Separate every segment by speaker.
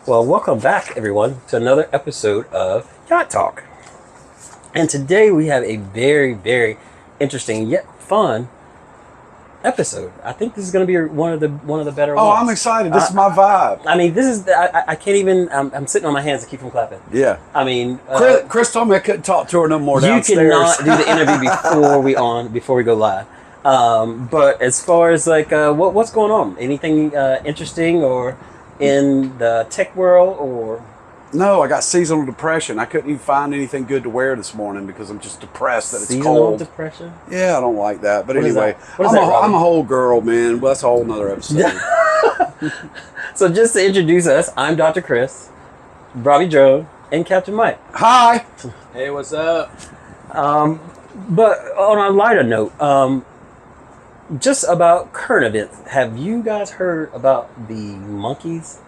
Speaker 1: Well, welcome back, everyone, to another episode of Yacht Talk. And today we have a very, very interesting yet fun episode. I think this is going to be one of the better ones.
Speaker 2: Oh, I'm excited. This is my vibe.
Speaker 1: I mean, this is I can't even. I'm sitting on my hands to keep from clapping.
Speaker 2: Yeah.
Speaker 1: I mean,
Speaker 2: Chris told me I couldn't talk to her no more
Speaker 1: you
Speaker 2: downstairs.
Speaker 1: cannot do the interview before we go live. But as far as like what's going on, anything interesting or in the tech world or?
Speaker 2: No, I got seasonal depression. I couldn't even find anything good to wear this morning because I'm just depressed that it's
Speaker 1: Seasonal
Speaker 2: cold.
Speaker 1: depression?
Speaker 2: Yeah, I don't like that. But
Speaker 1: What is
Speaker 2: anyway,
Speaker 1: that? What is that, Robby?
Speaker 2: I'm a whole girl, man. Well, that's a whole nother episode.
Speaker 1: So just to introduce us, I'm Dr. Chris, Robby Drone, and Captain Mike.
Speaker 2: Hi.
Speaker 3: Hey, what's up?
Speaker 1: But on a lighter note, just about current events, have you guys heard about the monkeys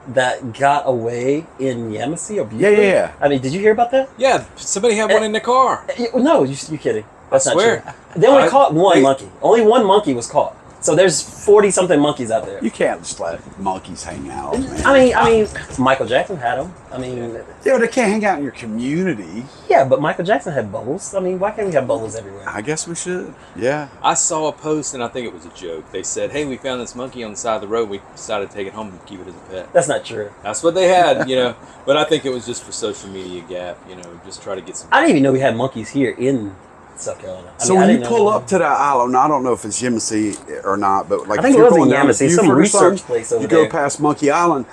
Speaker 1: that got away in Yamasee or Buford?
Speaker 2: Yeah.
Speaker 1: I mean, did you hear about that?
Speaker 3: Yeah, somebody had one in the car.
Speaker 1: No, you're kidding. That's
Speaker 3: I
Speaker 1: not
Speaker 3: swear.
Speaker 1: true. They only caught one monkey. Only one monkey was caught. So there's 40-something monkeys out there.
Speaker 2: You can't just let monkeys hang out, man.
Speaker 1: I mean, Michael Jackson had them. I mean,
Speaker 2: Yeah, they can't hang out in your community.
Speaker 1: yeah, but Michael Jackson had bubbles. I mean, why can't we have bubbles everywhere?
Speaker 2: I guess we should. Yeah.
Speaker 3: I saw a post, and I think it was a joke. They said, hey, we found this monkey on the side of the road. We decided to take it home and keep it as a pet.
Speaker 1: That's not true.
Speaker 3: That's what they had, But I think it was just for social media gap, just try to get some...
Speaker 1: I didn't even know we had monkeys here in South Carolina.
Speaker 2: So when you pull up to that island, I don't know if it's Yamasee or not, but like
Speaker 1: I think
Speaker 2: if
Speaker 1: it
Speaker 2: you're
Speaker 1: was in
Speaker 2: going down to
Speaker 1: Yamasee, some
Speaker 2: Buford or
Speaker 1: research
Speaker 2: something,
Speaker 1: place over
Speaker 2: you
Speaker 1: there.
Speaker 2: go past Monkey Island.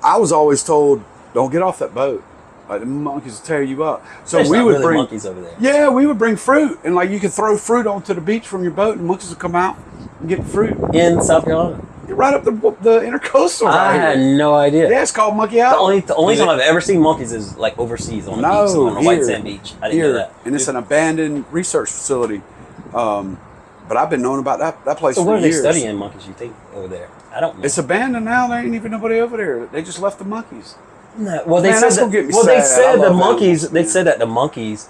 Speaker 2: I was always told, don't get off that boat. Like the monkeys will tear you up. So
Speaker 1: There's
Speaker 2: we
Speaker 1: not
Speaker 2: would
Speaker 1: really
Speaker 2: bring
Speaker 1: monkeys over there.
Speaker 2: Yeah, we would bring fruit, and like you could throw fruit onto the beach from your boat, and monkeys would come out and get fruit
Speaker 1: In South Carolina.
Speaker 2: right up the intercoastal.
Speaker 1: I
Speaker 2: Right
Speaker 1: had
Speaker 2: here.
Speaker 1: no idea.
Speaker 2: Yeah, it's called Monkey
Speaker 1: The
Speaker 2: Island.
Speaker 1: only time I've ever seen monkeys is like overseas on a
Speaker 2: No,
Speaker 1: beach, on a white
Speaker 2: here.
Speaker 1: sand beach. I didn't
Speaker 2: Here,
Speaker 1: know that.
Speaker 2: and it's an abandoned research facility. But I've been knowing about that place
Speaker 1: So
Speaker 2: for
Speaker 1: what are they
Speaker 2: years.
Speaker 1: studying monkeys, you think, over there? I don't know.
Speaker 2: It's abandoned now. There ain't even nobody over there. They just left the monkeys.
Speaker 1: No, well, they
Speaker 2: Man,
Speaker 1: said
Speaker 2: that's
Speaker 1: that,
Speaker 2: gonna get me
Speaker 1: well, they
Speaker 2: sad. I
Speaker 1: said the
Speaker 2: love
Speaker 1: monkeys.
Speaker 2: animals,
Speaker 1: They
Speaker 2: man.
Speaker 1: said that the monkeys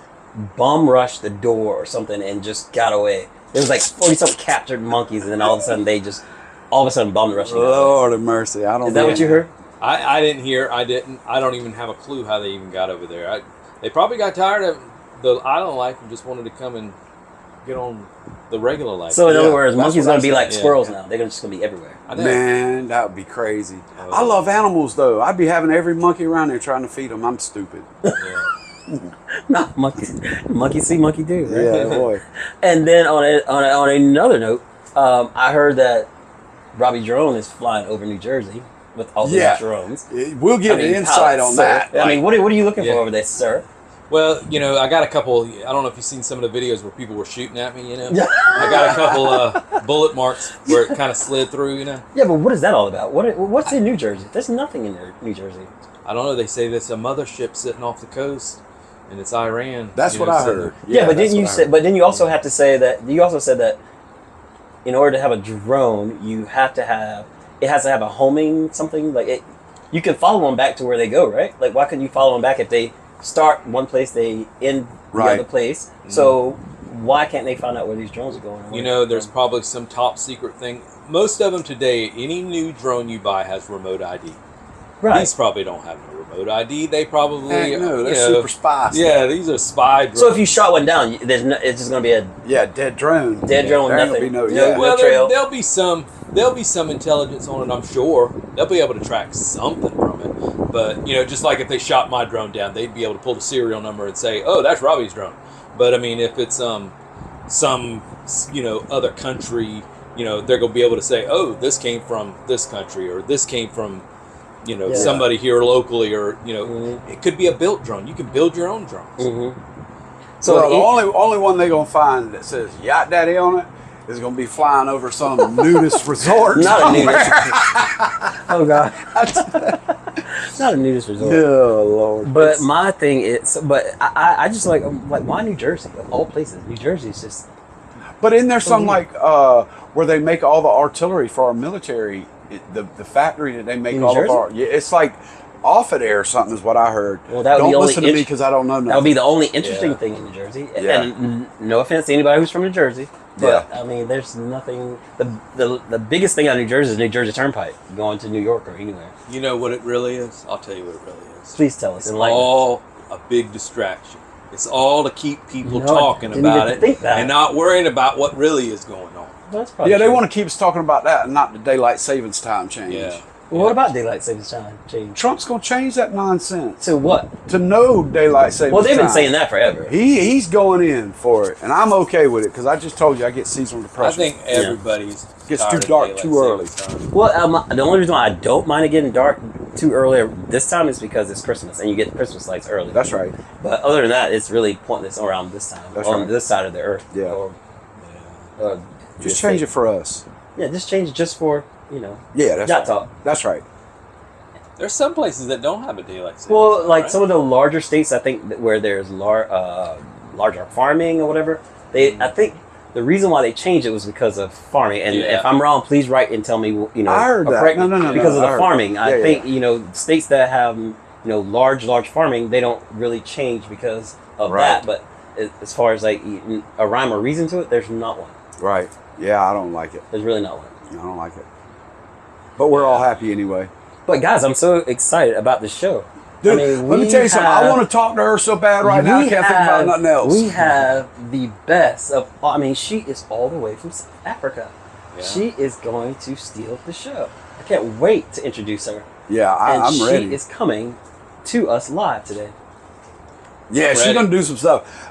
Speaker 1: bum rushed the door or something and just got away. There was like 40-something captured monkeys, and then all of a sudden bum rushed.
Speaker 2: Lord of mercy. I don't
Speaker 1: Is that
Speaker 2: know.
Speaker 1: what you heard?
Speaker 3: I didn't hear. I don't even have a clue how they even got over there. They probably got tired of the island life and just wanted to come and get on the regular life.
Speaker 1: So in
Speaker 2: Yeah,
Speaker 1: other words,
Speaker 2: that's
Speaker 1: monkeys
Speaker 2: what I
Speaker 1: gonna be
Speaker 2: said,
Speaker 1: like
Speaker 3: yeah.
Speaker 1: squirrels now. They're just gonna be everywhere.
Speaker 3: I know.
Speaker 2: Man, that would be crazy.
Speaker 3: Oh.
Speaker 2: I love animals, though. I'd be having every monkey around there trying to feed them. I'm stupid.
Speaker 3: Yeah.
Speaker 1: No, monkey see, monkey do. Right?
Speaker 2: Yeah, boy.
Speaker 1: And then on another note, I heard that Robby Drone is flying over New Jersey with all these drones.
Speaker 2: We'll get an insight on
Speaker 1: sir.
Speaker 2: that.
Speaker 1: I mean, what are you looking
Speaker 3: Yeah.
Speaker 1: for over there, sir?
Speaker 3: Well, I got a couple. I don't know if you've seen some of the videos where people were shooting at me. I got a couple bullet marks where it kind of slid through.
Speaker 1: Yeah, but what is that all about? What's in New Jersey? There's nothing in New Jersey.
Speaker 3: I don't know. They say there's a mothership sitting off the coast, and it's Iran.
Speaker 2: That's what I heard.
Speaker 1: Yeah, but
Speaker 2: that's
Speaker 1: didn't you
Speaker 2: what I
Speaker 1: say?
Speaker 2: heard.
Speaker 1: But then you also have to say that. You also said that in order to have a drone, you have to have it has to have a homing something like it. You can follow them back to where they go, right? Like, why couldn't you follow them back if they start one place, they end the
Speaker 2: Right.
Speaker 1: other place? So why can't they find out where these drones are going?
Speaker 3: There's probably some top secret thing. Most of them today, any new drone you buy has remote ID.
Speaker 1: right.
Speaker 3: These probably don't have no remote ID. They probably
Speaker 2: Heck no, they're super spies.
Speaker 3: Yeah, these are spy drones.
Speaker 1: So if you shot one down, it's just going to be a
Speaker 2: Yeah, dead drone.
Speaker 1: dead drone,
Speaker 2: There ain't
Speaker 1: nothing.
Speaker 2: gonna be
Speaker 1: No
Speaker 3: well,
Speaker 1: trail.
Speaker 3: there'll be some intelligence on it. I'm sure they'll be able to track something from it. But just like if they shot my drone down, they'd be able to pull the serial number and say, "Oh, that's Robby's drone." But I mean, if it's some other country, they're gonna be able to say, "Oh, this came from this country," or "This came from somebody here locally," or it could be a built drone. You can build your own drones.
Speaker 1: Mm-hmm.
Speaker 2: So the only one they're gonna find that says Yacht Daddy on it is gonna be flying over some nudist resort.
Speaker 1: Not a
Speaker 2: somewhere.
Speaker 1: nudist. Oh God. Not a nudist resort.
Speaker 2: Oh Lord.
Speaker 1: But my thing is, I just like why New Jersey of all places? New Jersey is just.
Speaker 2: But isn't there some like where they make all the artillery for our military? The factory that they make
Speaker 1: In
Speaker 2: all
Speaker 1: Jersey?
Speaker 2: of our it's like off it or something is what I heard.
Speaker 1: Well, that would
Speaker 2: don't
Speaker 1: be only
Speaker 2: listen to me because I don't know nothing.
Speaker 1: That would be the only interesting
Speaker 3: Yeah.
Speaker 1: thing in New Jersey.
Speaker 2: Yeah.
Speaker 1: And no offense to anybody who's from New Jersey, But I mean, there's nothing. The biggest thing on New Jersey is New Jersey Turnpike going to New York or anywhere.
Speaker 3: You know what it really is? I'll tell you what it really is.
Speaker 1: Please tell us.
Speaker 3: It's all a big distraction. It's all to keep people talking
Speaker 1: didn't
Speaker 3: about
Speaker 1: even
Speaker 3: it
Speaker 1: think that.
Speaker 3: and not worrying about what really is going on.
Speaker 1: That's probably
Speaker 2: They
Speaker 1: true.
Speaker 2: want to keep us talking about that and not the daylight savings time change.
Speaker 3: Yeah.
Speaker 1: Well, what about daylight savings time change?
Speaker 2: Trump's going to change that nonsense
Speaker 1: To what?
Speaker 2: to no daylight savings time.
Speaker 1: Well, they've been saying that forever.
Speaker 2: He's going in for it, and I'm okay with it because I just told you I get seasonal
Speaker 3: I
Speaker 2: depression.
Speaker 3: think everybody's
Speaker 2: Gets
Speaker 3: tired
Speaker 2: too
Speaker 3: of
Speaker 2: dark
Speaker 3: daylight
Speaker 2: too early.
Speaker 3: savings time.
Speaker 1: Well, the only reason why I don't mind it getting dark too early this time is because it's Christmas and you get the Christmas lights early.
Speaker 2: That's right.
Speaker 1: But other than that, it's really pointless around this time.
Speaker 2: That's
Speaker 1: on
Speaker 2: right.
Speaker 1: this side of the earth.
Speaker 2: Yeah.
Speaker 1: Or,
Speaker 2: Just change it for us.
Speaker 1: Yeah, just change it just for,
Speaker 2: Yeah, that's right.
Speaker 1: YotTok.
Speaker 2: That's right.
Speaker 3: There's some places that don't have a daylight savings
Speaker 1: Well,
Speaker 3: time,
Speaker 1: like
Speaker 3: right?
Speaker 1: some of the larger states, I think, where there's larger farming or whatever, I think the reason why they changed it was because of farming. And
Speaker 3: Yeah.
Speaker 1: if I'm wrong, please write and tell me,
Speaker 2: I heard
Speaker 1: or
Speaker 2: that.
Speaker 1: correct me,
Speaker 2: No,
Speaker 1: because of
Speaker 2: I
Speaker 1: the
Speaker 2: heard
Speaker 1: farming.
Speaker 2: that.
Speaker 1: I
Speaker 2: Yeah,
Speaker 1: think, states that have, large farming, they don't really change because of
Speaker 2: Right.
Speaker 1: that. But as far as like a rhyme or reason to it, there's not one.
Speaker 2: Right. Yeah, I don't like it.
Speaker 1: There's really not one.
Speaker 2: I don't like it. But we're all happy anyway.
Speaker 1: But guys, I'm so excited about this show.
Speaker 2: Dude,
Speaker 1: I mean,
Speaker 2: let me
Speaker 1: we
Speaker 2: tell you something. I
Speaker 1: have-
Speaker 2: want to talk to her so bad right now. I
Speaker 1: we
Speaker 2: can't think about nothing else.
Speaker 1: We have the best of. I mean, she is all the way from South Africa.
Speaker 3: Yeah.
Speaker 1: She is going to steal the show. I can't wait to introduce her.
Speaker 2: Yeah,
Speaker 1: And
Speaker 2: I'm
Speaker 1: she
Speaker 2: ready.
Speaker 1: is coming to us live today.
Speaker 2: Yeah, she's
Speaker 3: ready.
Speaker 2: going to do some stuff.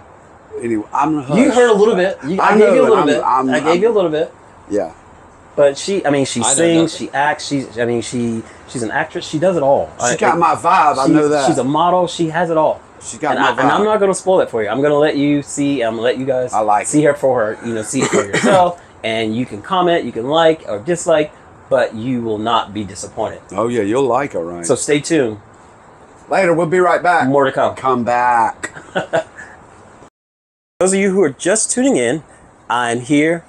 Speaker 2: Anyway, I'm going to hush.
Speaker 1: You heard a little bit. I
Speaker 2: I
Speaker 1: gave you a
Speaker 2: know,
Speaker 1: little
Speaker 2: and
Speaker 1: bit.
Speaker 2: I'm-
Speaker 1: I gave you a little bit.
Speaker 2: Yeah.
Speaker 1: But she
Speaker 3: I know
Speaker 1: sings,
Speaker 3: nothing.
Speaker 1: she acts. She's an actress. She does it all.
Speaker 2: She's got my vibe. I know that.
Speaker 1: She's a model. She has it all.
Speaker 2: She's got
Speaker 1: And,
Speaker 2: my vibe.
Speaker 1: and I'm not going to spoil it for you. I'm going to let you see. I'm going to let you guys
Speaker 2: I like
Speaker 1: see her for her. See it for yourself. And you can comment, you can like or dislike, but you will not be disappointed.
Speaker 2: Oh, yeah, you'll like her, right?
Speaker 1: So stay tuned.
Speaker 2: Later, we'll be right back.
Speaker 1: More to come.
Speaker 2: Come back.
Speaker 1: Those of you who are just tuning in, I'm here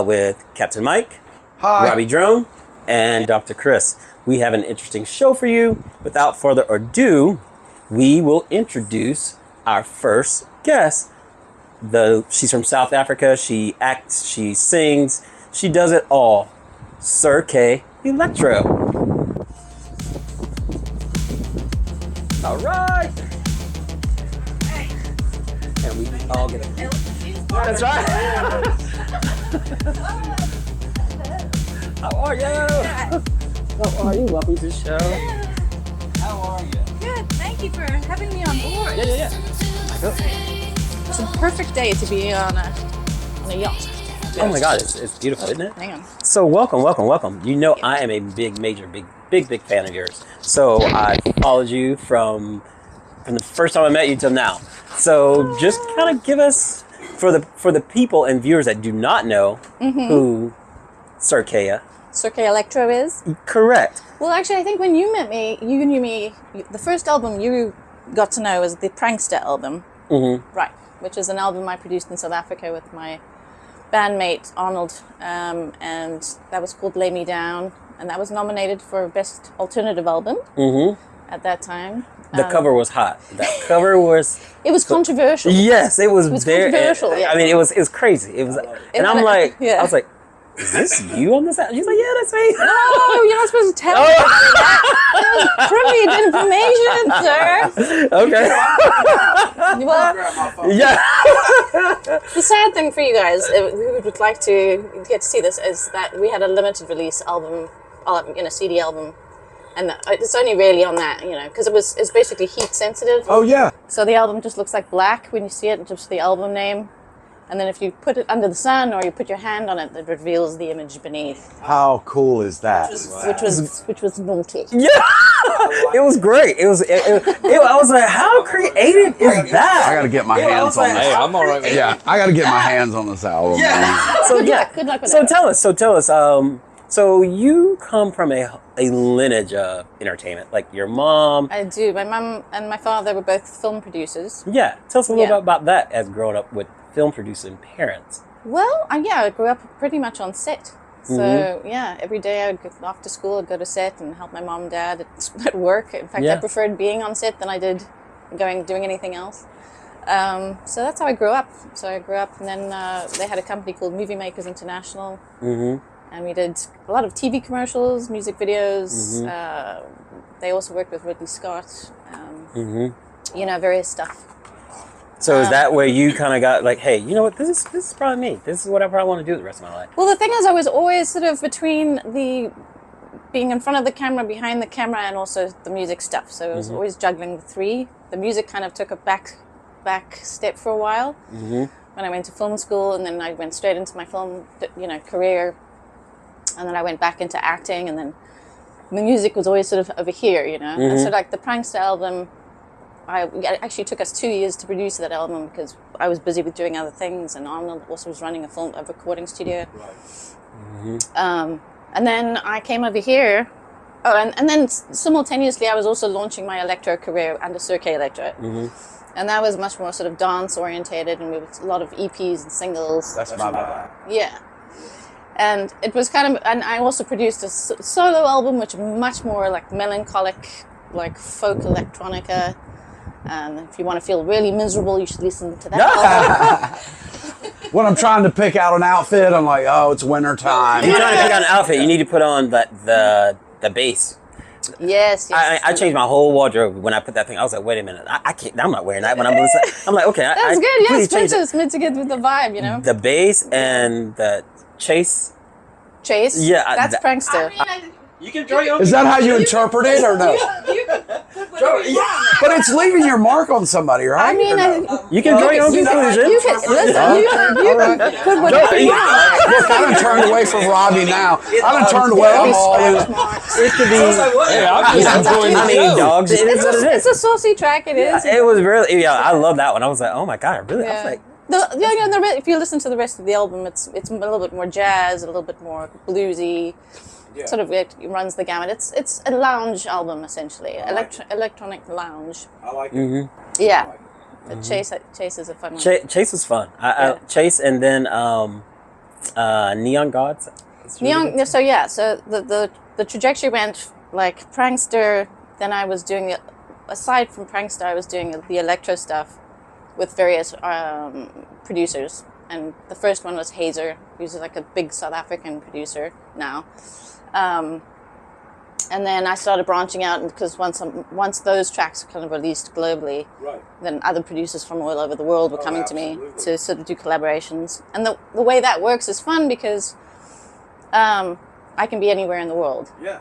Speaker 1: with Captain Mike,
Speaker 2: Hi.
Speaker 1: Robby Drone, and Dr. Chris. We have an interesting show for you. Without further ado, we will introduce our first guest. She's from South Africa. She acts, she sings, she does it all. Circe Electro. All right. And we all get a... That's right. How are you? How are you? Welcome to the show. How are you?
Speaker 4: Good. Thank you for having me on board.
Speaker 1: Yeah.
Speaker 4: It's a perfect day to be on a yacht.
Speaker 1: Oh my God, it's beautiful, isn't it?
Speaker 4: Hang on.
Speaker 1: So welcome. I am a big fan of yours. So I followed you from the first time I met you till now. So just kind of give us, for the people and viewers that do not know who Circe.
Speaker 4: Circe Electro is?
Speaker 1: Correct.
Speaker 4: Well, actually, I think when you met me, you knew me. The first album you got to know was the Prankster album.
Speaker 1: Mm-hmm.
Speaker 4: Right. Which is an album I produced in South Africa with my bandmate Arnold. And that was called Lay Me Down. And that was nominated for Best Alternative Album at that time.
Speaker 1: The cover was hot. That cover was...
Speaker 4: It was controversial.
Speaker 1: Yes, it was very...
Speaker 4: controversial, yeah.
Speaker 1: I mean, it was crazy. It was... And I'm like...
Speaker 4: Yeah.
Speaker 1: I was like, is this you on this album? She's like, yeah, that's me.
Speaker 4: No, you're not supposed to tell me that. That was privileged information, sir.
Speaker 1: Okay.
Speaker 4: Well,
Speaker 2: Grab my phone.
Speaker 1: Yeah.
Speaker 4: the sad thing for you guys, who would like to get to see this, is that we had a limited release album, CD album, and it's only really on that, because it's basically heat sensitive.
Speaker 2: Oh, yeah.
Speaker 4: So the album just looks like black when you see it, just the album name. And then if you put it under the sun or you put your hand on it, it reveals the image beneath,
Speaker 2: How cool is that?
Speaker 4: which was naughty.
Speaker 1: Yeah. It was great. It was... I was like, how creative is that?
Speaker 2: I got to get my
Speaker 1: I
Speaker 2: hands
Speaker 1: was
Speaker 2: on
Speaker 1: like,
Speaker 2: this.
Speaker 3: Hey, I'm all right with
Speaker 2: Yeah, I got to get my hands on this album. man.
Speaker 1: So
Speaker 4: Good luck with
Speaker 1: So
Speaker 4: that.
Speaker 1: tell us. So you come from a lineage of entertainment, like your mom.
Speaker 4: I do. My mum and my father were both film producers.
Speaker 1: Yeah, tell us a little
Speaker 4: Yeah.
Speaker 1: bit about that as growing up with film producing parents.
Speaker 4: Well, I grew up pretty much on set. So, every day after school, I'd go to set and help my mom and dad at work. In fact,
Speaker 1: Yeah.
Speaker 4: I preferred being on set than I did doing anything else. So that's how I grew up. So I grew up, and then they had a company called Movie Makers International, and we did a lot of TV commercials, music videos. They also worked with Ridley Scott, you know, various stuff.
Speaker 1: So is that where you kind of got like, hey, you know what, this is probably me. This is what I probably want to do the rest of my life.
Speaker 4: Well, the thing is, I was always sort of between the being in front of the camera, behind the camera, and also the music stuff. So I was always juggling the three. The music kind of took a back step for a while when I went to film school, and then I went straight into my film, you know, career, and then I went back into acting, and then the music was always sort of over here, you know. And so like the Prankster album, it actually took us 2 years to produce that album because I was busy with doing other things, and Arnold also was running a recording studio. And then I came over here. Oh, and then simultaneously I was also launching my electro career under Circe Electro. And that was much more sort of dance orientated, and we with a lot of EPs and singles.
Speaker 2: That's my bad.
Speaker 4: Yeah. And it was kind of, and I also produced a solo album, which much more like melancholic, like folk electronica. And if you want to feel really miserable, you should listen to that album.
Speaker 2: When I'm trying to pick out an outfit, I'm like, oh, it's winter time.
Speaker 1: If you're trying to pick out an outfit, you need to put on the bass.
Speaker 4: Yes.
Speaker 1: I changed my whole wardrobe when I put that thing. I was like, wait a minute, I can't. I'm not wearing that when I'm listening. I'm like, okay,
Speaker 4: That's good. Yeah,
Speaker 1: please change
Speaker 4: it's meant to get with the vibe, you know.
Speaker 1: the bass and the chase.
Speaker 4: Chase.
Speaker 1: Yeah,
Speaker 4: That's Prankster.
Speaker 1: You can draw your own.
Speaker 2: Is that how you interpret it, or no? But it's leaving your mark on somebody, right?
Speaker 4: I mean,
Speaker 1: You can draw your own conclusion.
Speaker 4: you can put whatever you want.
Speaker 2: Look, I done turned away from Robbie now. I done turned away. I'm all in.
Speaker 1: It could be.
Speaker 3: Hey, I'm just enjoying the
Speaker 1: I mean,
Speaker 3: show.
Speaker 1: dogs. It is what it
Speaker 4: It's
Speaker 1: is.
Speaker 4: a saucy track. It is.
Speaker 1: It was really. Yeah, I love that one. I was like, oh my god, really? I was like,
Speaker 4: If you listen to the rest of the album, it's a little bit more jazz, a little bit more bluesy. Sort of it runs the gamut. It's a lounge album essentially, electronic lounge.
Speaker 2: I like it.
Speaker 4: Yeah, Chase is a fun one.
Speaker 1: Chase was fun. Chase and then Neon Gods.
Speaker 4: Neon. So the trajectory went like Prankster. Then I was doing it. Aside from Prankster, I was doing the electro stuff with various producers. And the first one was Hazer, who's like a big South African producer now. And then I started branching out because once those tracks were kind of released globally, then other producers from all over the world were coming to me to sort of do collaborations. And the way that works is fun because I can be anywhere in the world.
Speaker 2: Yeah.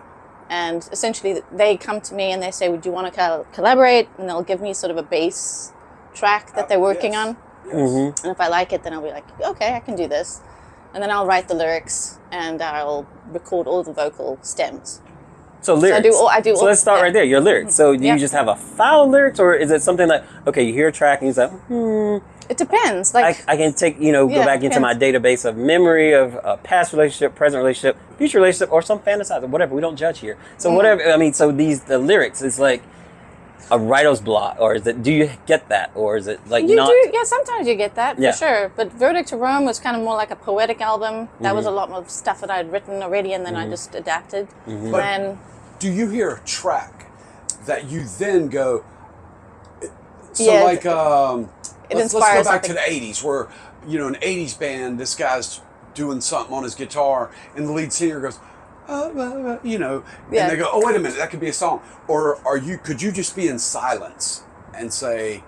Speaker 4: And essentially they come to me and they say, would you want to collaborate? And they'll give me sort of a bass track that they're working on. And if I like it, then I'll be like, okay, I can do this. And then I'll write the lyrics and I'll record all the vocal stems.
Speaker 1: So lyrics.
Speaker 4: So I do all.
Speaker 1: So let's start right there. Your lyrics. So do you just have a file of lyrics, or is it something like, okay, you hear a track and you say,
Speaker 4: It depends. Like
Speaker 1: I can take, go back into my database of memory of a past relationship, present relationship, future relationship, or some fantasize, or whatever. We don't judge here. So whatever. I mean, so the lyrics is like a writer's block, or is it? Do you get that, or is it like
Speaker 4: you
Speaker 1: not?
Speaker 4: do? Yeah, sometimes you get that
Speaker 1: Yeah.
Speaker 4: for sure. But Verdict to Rome was kind of more like a poetic album. That was a lot more stuff that I had written already, and then I just adapted. And then
Speaker 2: Do you hear a track that you then go? So
Speaker 4: Yeah,
Speaker 2: like, let's go
Speaker 4: inspires
Speaker 2: back to
Speaker 4: something.
Speaker 2: the '80s, where an '80s band, this guy's doing something on his guitar, and the lead singer goes, and they go, oh, wait a minute, that could be a song. Or could you just be in silence and say,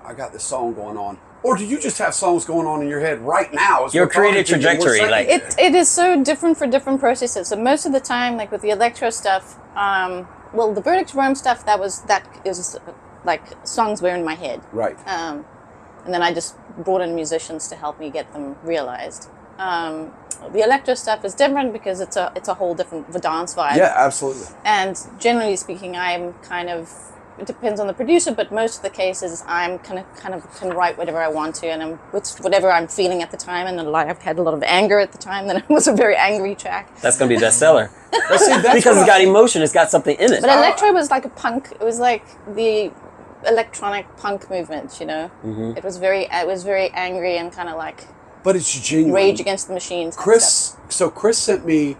Speaker 2: I got this song going on? Or do you just have songs going on in your head right now?
Speaker 1: Your creative trajectory, like
Speaker 4: it is so different for different processes. So most of the time, like with the electro stuff, the Verdict to Rome stuff, that is like songs were in my head.
Speaker 2: Right.
Speaker 4: And then I just brought in musicians to help me get them realized. The electro stuff is different because it's a whole different dance vibe.
Speaker 2: Yeah, absolutely.
Speaker 4: And generally speaking, it depends on the producer, but most of the cases I'm kind of can write whatever I want to, and it's whatever I'm feeling at the time. And I've had a lot of anger at the time, then it was a very angry track.
Speaker 1: that's gonna be a bestseller.
Speaker 2: But see, that's
Speaker 1: Because
Speaker 2: what
Speaker 1: it's got emotion, it's got something in it.
Speaker 4: But electro was like a punk. It was like the electronic punk movement. It was very angry and kind of like.
Speaker 2: But it's genuine.
Speaker 4: Rage Against the Machine.
Speaker 2: Chris sent me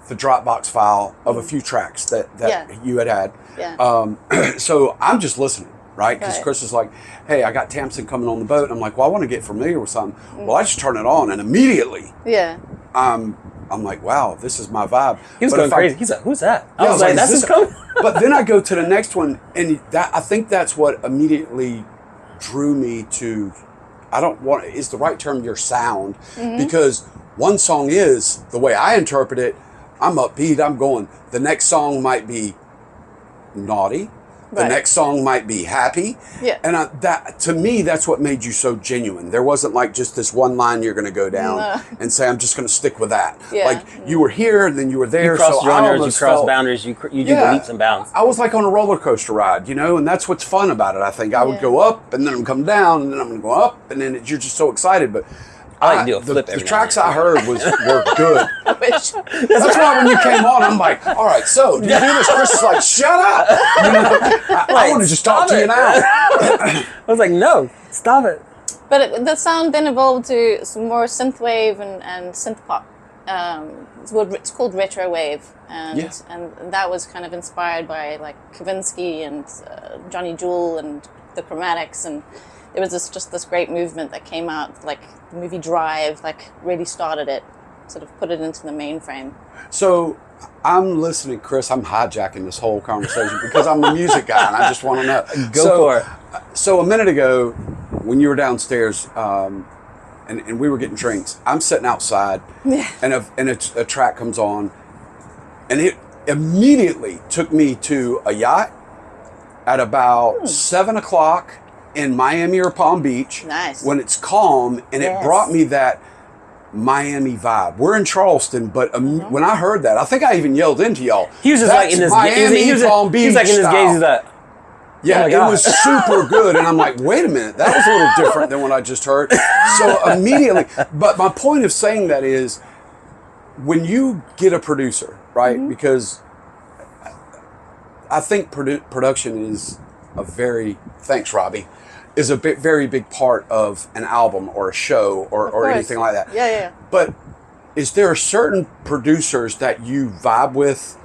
Speaker 2: the Dropbox file of a few tracks that you had.
Speaker 4: Yeah.
Speaker 2: So I'm just listening. right? Because
Speaker 4: Right.
Speaker 2: Chris is like, hey, I got Tamsin coming on the boat. And I'm like, well, I want to get familiar with something. Well, I just turn it on, and immediately
Speaker 4: Yeah.
Speaker 2: I'm like, wow, this is my vibe.
Speaker 1: He was
Speaker 2: But
Speaker 1: going
Speaker 2: if I-
Speaker 1: crazy. He's like, who's that? I
Speaker 2: Yeah,
Speaker 1: was like, that's
Speaker 2: is
Speaker 1: his
Speaker 2: this-
Speaker 1: coming.
Speaker 2: But then I go to the next one, and I think that's what immediately drew me to, is the right term, your sound, because one song is, the way I interpret it, I'm upbeat, I'm going, the next song might be naughty, the
Speaker 4: Right.
Speaker 2: next song might be happy,
Speaker 4: Yeah.
Speaker 2: and that, to me, that's what made you so genuine. There wasn't like just this one line you're going to go down
Speaker 4: No.
Speaker 2: and say, I'm just going to stick with that.
Speaker 4: Yeah.
Speaker 2: Like, you were here, and then you were there,
Speaker 1: You cross
Speaker 2: so I
Speaker 1: genres, you
Speaker 2: almost
Speaker 1: cross
Speaker 2: felt-
Speaker 1: boundaries, you do
Speaker 2: Yeah.
Speaker 1: the leaps and bounds.
Speaker 2: I was like on a roller coaster ride, and that's what's fun about it. I think I would
Speaker 4: Yeah.
Speaker 2: go up, and then I'm come down, and then I'm going to go up, and then you're just so excited. But
Speaker 1: I like to do a
Speaker 2: the,
Speaker 1: flip
Speaker 2: the
Speaker 1: every now
Speaker 2: tracks
Speaker 1: and
Speaker 2: I heard were good.
Speaker 4: Which,
Speaker 2: That's why when you came on, I'm like, all right, so do you do this? Chris is like, shut up. I want to just talk to you now.
Speaker 1: I was like, no, stop it.
Speaker 4: but the sound then evolved to some more synthwave and synth pop. It's called retro wave, and
Speaker 2: Yeah.
Speaker 4: and that was kind of inspired by like Kavinsky and Johnny Jewel and the Chromatics, and there was just this great movement that came out, like the movie Drive, like really started it, sort of put it into the mainframe.
Speaker 2: So I'm listening, Chris. I'm hijacking this whole conversation because I'm a music guy and I just want to know.
Speaker 1: Go for it.
Speaker 2: So a minute ago, when you were downstairs and we were getting drinks, I'm sitting outside and a track comes on, and it immediately took me to a yacht at about 7 o'clock in Miami or Palm Beach.
Speaker 4: Nice.
Speaker 2: When it's calm, and it
Speaker 4: Yes.
Speaker 2: brought me that Miami vibe. We're in Charleston, but when I heard that, I think I even yelled into y'all.
Speaker 1: He was just like in
Speaker 2: "That's
Speaker 1: this,
Speaker 2: Miami,
Speaker 1: he was
Speaker 2: Palm Beach
Speaker 1: he's like in his
Speaker 2: style."
Speaker 1: gaze, he's like,
Speaker 2: Yeah,
Speaker 1: Oh my
Speaker 2: it
Speaker 1: God.
Speaker 2: was super good. And I'm like, wait a minute, that was a little different than what I just heard. So immediately, but my point of saying that is when you get a producer, right? Because I think production is thanks, Robby, is a very big part of an album or a show or
Speaker 4: course.
Speaker 2: anything like that.
Speaker 4: Yeah.
Speaker 2: But is there certain producers that you vibe with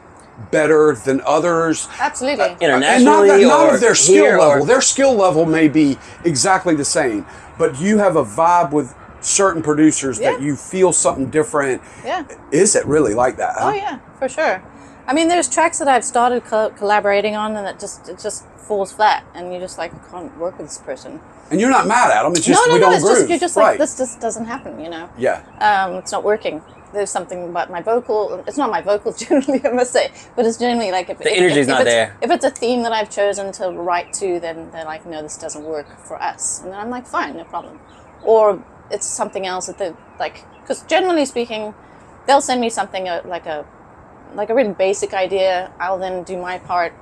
Speaker 2: better than others?
Speaker 4: Absolutely.
Speaker 1: internationally
Speaker 2: and not
Speaker 1: or
Speaker 2: of their skill
Speaker 1: here
Speaker 2: level.
Speaker 1: or-
Speaker 2: Their skill level may be exactly the same, but you have a vibe with certain producers that
Speaker 4: Yeah.
Speaker 2: you feel something different.
Speaker 4: Yeah.
Speaker 2: Is it really like that? Huh?
Speaker 4: Oh yeah, for sure. I mean, there's tracks that I've started collaborating on, and it just falls flat, and you're just like, I can't work with this person.
Speaker 2: And you're not mad at them. It's just
Speaker 4: no,
Speaker 2: we don't
Speaker 4: it's
Speaker 2: groove.
Speaker 4: just you're just
Speaker 2: right.
Speaker 4: like this just doesn't happen, you know.
Speaker 2: Yeah.
Speaker 4: It's not working. There's something about my vocal. It's not my vocal generally, I must say, but it's generally like if
Speaker 1: The energy's not there.
Speaker 4: If it's a theme that I've chosen to write to, then they're like, no, this doesn't work for us, and then I'm like, fine, no problem. Or it's something else that they like, because generally speaking, they'll send me something like a really basic idea. I'll then do my part,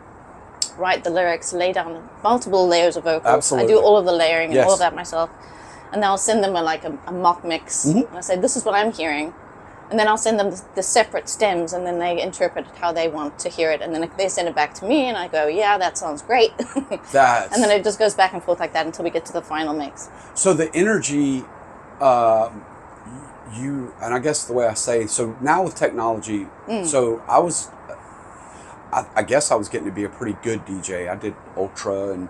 Speaker 4: write the lyrics, lay down multiple layers of vocals.
Speaker 2: Absolutely.
Speaker 4: I do all of the layering and
Speaker 2: Yes.
Speaker 4: all of that myself. And then I'll send them a mock mix.
Speaker 2: Mm-hmm.
Speaker 4: And I say, this is what I'm hearing. And then I'll send them the separate stems, and then they interpret it how they want to hear it. And then they send it back to me, and I go, yeah, that sounds great.
Speaker 2: That's
Speaker 4: And then it just goes back and forth like that until we get to the final mix.
Speaker 2: so the energy. You and I guess the way I say so now with technology. So I guess I was getting to be a pretty good DJ. I did Ultra and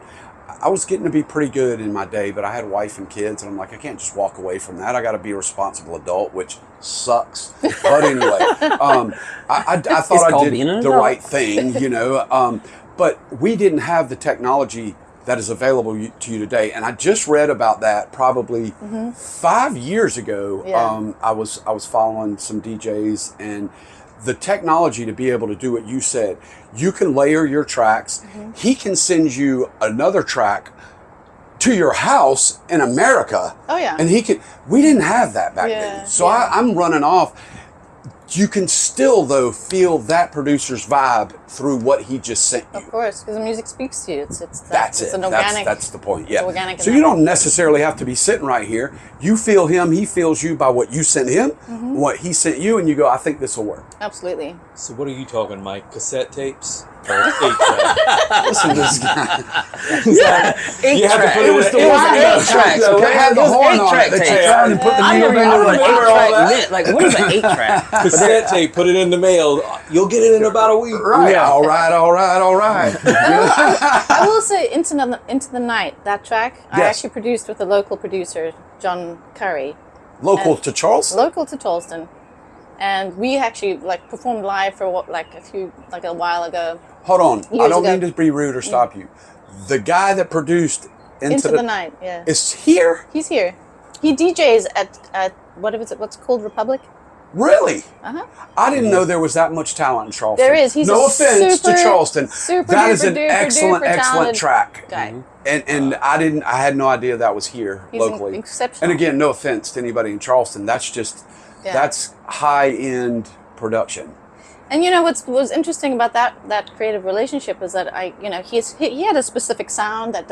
Speaker 2: I was getting to be pretty good in my day, but I had a wife and kids, and I'm like, I can't just walk away from that. I got to be a responsible adult, which sucks. But anyway, I thought I
Speaker 1: called
Speaker 2: did
Speaker 1: being an
Speaker 2: the
Speaker 1: adult.
Speaker 2: right thing, you know. But we didn't have the technology that is available to you today, and I just read about that probably 5 years ago.
Speaker 4: Yeah.
Speaker 2: I was following some DJs, and the technology to be able to do what you said, you can layer your tracks. He can send you another track to your house in America.
Speaker 4: Oh, yeah.
Speaker 2: And we didn't have that back
Speaker 4: Yeah,
Speaker 2: then. So
Speaker 4: yeah.
Speaker 2: I'm running off. You can still, though, feel that producer's vibe through what he just sent you.
Speaker 4: Of course, because the music speaks to you. It's
Speaker 2: That's
Speaker 4: it's
Speaker 2: it.
Speaker 4: an organic.
Speaker 2: That's the point. Yeah.
Speaker 4: organic in
Speaker 2: So
Speaker 4: that
Speaker 2: you
Speaker 4: way.
Speaker 2: don't necessarily have to be sitting right here. You feel him. He feels you by what you sent him, what he sent you, and you go, I think this will work.
Speaker 4: Absolutely.
Speaker 3: So what are you talking, Mike? Cassette tapes?
Speaker 2: Listen to this guy.
Speaker 1: Eight
Speaker 3: You have to
Speaker 1: track.
Speaker 3: put it was
Speaker 2: the
Speaker 1: It was
Speaker 2: wind
Speaker 1: eight
Speaker 2: up
Speaker 1: tracks.
Speaker 2: track. They had the horn on
Speaker 1: eight-track
Speaker 2: it. That
Speaker 1: tape.
Speaker 2: you tried and put the
Speaker 1: I
Speaker 2: needle
Speaker 1: didn't even know what
Speaker 2: down.
Speaker 3: Remember all
Speaker 1: eight-track
Speaker 3: that?
Speaker 1: meant. Like, what is an 8-track?
Speaker 3: Cassette tape, put it in the mail. You'll get it in about a week.
Speaker 2: Right.
Speaker 1: Yeah.
Speaker 2: All right.
Speaker 4: I will say Into the Night, that track, I
Speaker 2: Yes.
Speaker 4: actually produced with a local producer, John Curry,
Speaker 2: Local to Charleston.
Speaker 4: local to Charleston. And we actually like performed live for a while ago.
Speaker 2: Hold on. I
Speaker 4: Years
Speaker 2: don't
Speaker 4: ago.
Speaker 2: mean to be rude or stop you. The guy that produced
Speaker 4: Into the Night, yeah.
Speaker 2: is here.
Speaker 4: He's here. He DJs at what's called Republic.
Speaker 2: Really?
Speaker 4: Uh-huh.
Speaker 2: I didn't know there was that much talent in Charleston.
Speaker 4: There is. He's
Speaker 2: no
Speaker 4: a
Speaker 2: offense to
Speaker 4: super,
Speaker 2: Charleston.
Speaker 4: super
Speaker 2: That is
Speaker 4: duper
Speaker 2: an
Speaker 4: duper
Speaker 2: excellent,
Speaker 4: duper
Speaker 2: excellent
Speaker 4: talented
Speaker 2: track.
Speaker 4: guy.
Speaker 2: And I had no idea that was here
Speaker 4: He's
Speaker 2: locally.
Speaker 4: exceptional.
Speaker 2: And again, no offense to anybody in Charleston. That's just
Speaker 4: Yeah.
Speaker 2: that's high end production.
Speaker 4: And you know what was interesting about that creative relationship is that he had a specific sound that